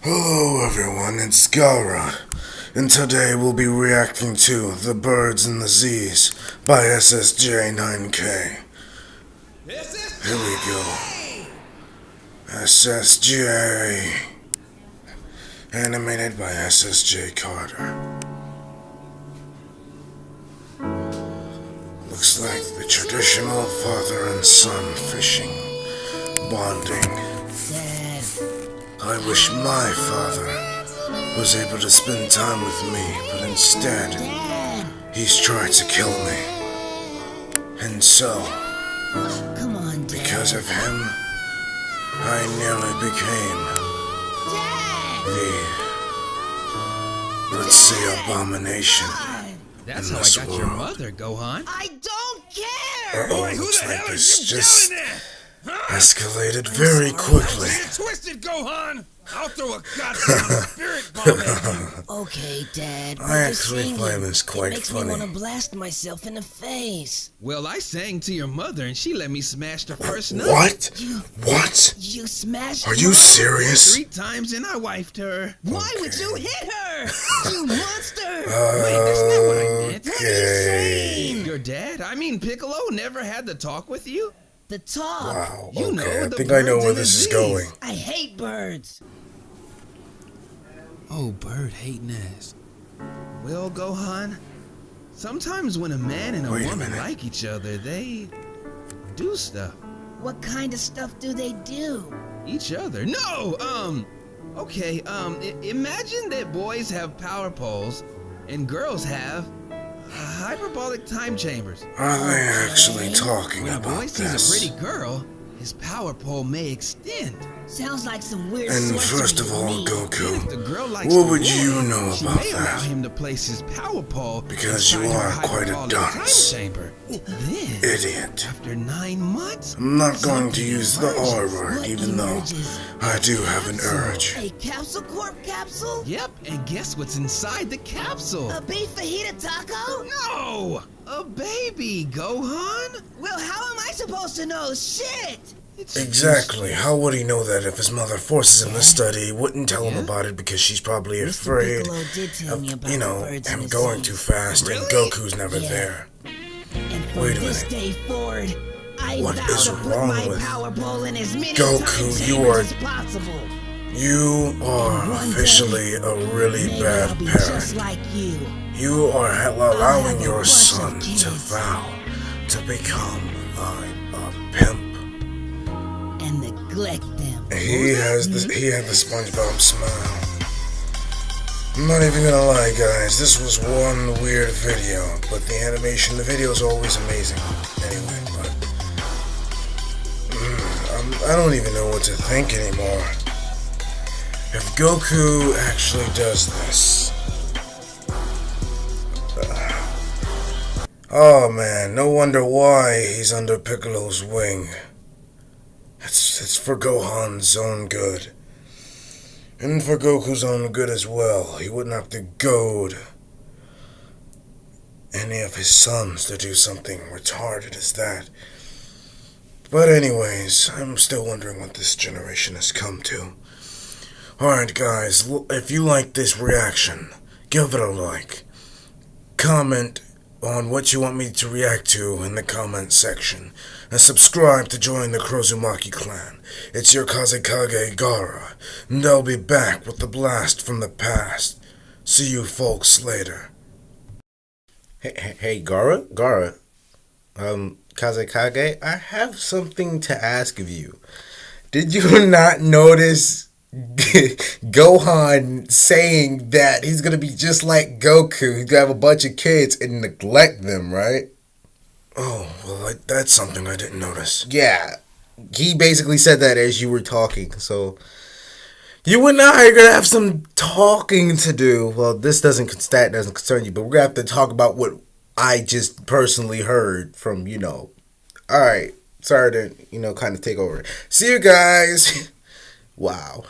Hello everyone, it's Gaara, and today we'll be reacting to The Birds and the Z's by SSJ9K. Here we go. SSJ. Animated by SSJ Carter. Looks like the traditional father and son fishing, bonding. I wish my father was able to spend time with me, but instead, he's tried to kill me. And so, because of him, I nearly became the, let's say, abomination. That's how I got your mother, Gohan. I don't care! Uh-oh, looks like it's just escalated very quickly. Get twisted, Gohan! I'll throw a goddamn spirit bomb at you. Okay, Dad. I actually find this quite funny. It makes me want to blast myself in the face. Well, I sang to your mother and she let me smash the first note. What? What? You smashed Are you serious? 3 times and I wifed her. Why would you hit her? You monster! Wait, that's not what I meant. What are you saying? Your dad, I mean Piccolo, never had to talk with you? The talk. Wow, You know, okay, I the think I know birds where and this is the going. bees. I hate birds. Oh, bird hating ass. Well, Gohan, sometimes when a man and a Wait a woman minute. like each other, they do stuff. What kind of stuff do they do? Each other? No, okay, imagine that boys have power poles and girls have hyperbolic time chambers. Are they actually talking When a about boy sees a this? pretty girl, his power pole may extend. Sounds like some weird And sorcery first of to all, me. And if Goku, the girl likes what the would boy, you know she about may allow that? him to place his power pole Because you inside her are quite a hyperbolic dunce. time chamber. Then, Idiot. after 9 months, I'm not going to something use the R emerges. word, What even though emerges? I do have an urge. A capsule corp capsule? Yep, and guess what's inside the capsule? A beef fajita taco? No! A baby, Gohan! Well, how am I supposed to know? Shit! It's Exactly. How would he know that if his mother forces him to study? He wouldn't tell him about it because she's probably Mr. afraid Piccolo did tell me of, about you the know, birds him and the going seas. too fast and Really? Goku's never Yeah. there. And from Wait a this minute. day forward, I What vow is to put wrong my with power pole in as many Goku? time You chambers are- as possible. You are One officially a really Maybe bad I'll be parent. just like you. You are allowing have a your bunch son of to kids. vow to become a pimp. And neglect them. He had the SpongeBob smile. I'm not even gonna lie, guys. This was one weird video, but the animation, the video is always amazing. Anyway, but I don't even know what to think anymore. If Goku actually does this, oh man, no wonder why he's under Piccolo's wing. It's for Gohan's own good. And for Goku's own good as well. He wouldn't have to goad any of his sons to do something retarded as that. But anyways, I'm still wondering what this generation has come to. Alright guys, if you like this reaction, give it a like. Comment on what you want me to react to in the comment section. And subscribe to join the Chrozumaki clan. It's your Kazekage Gaara, and I'll be back with the blast from the past. See you folks later. Hey, Gaara? Kazekage, I have something to ask of you. Did you not notice Gohan saying that he's gonna be just like Goku? He's gonna have a bunch of kids and neglect them, right? Oh, well, that's something I didn't notice. Yeah, he basically said that as you were talking. So you and I are gonna have some talking to do. Well, that doesn't concern you, but we're gonna have to talk about what I just personally heard from, All right, sorry to, kind of take over. See you guys. Wow.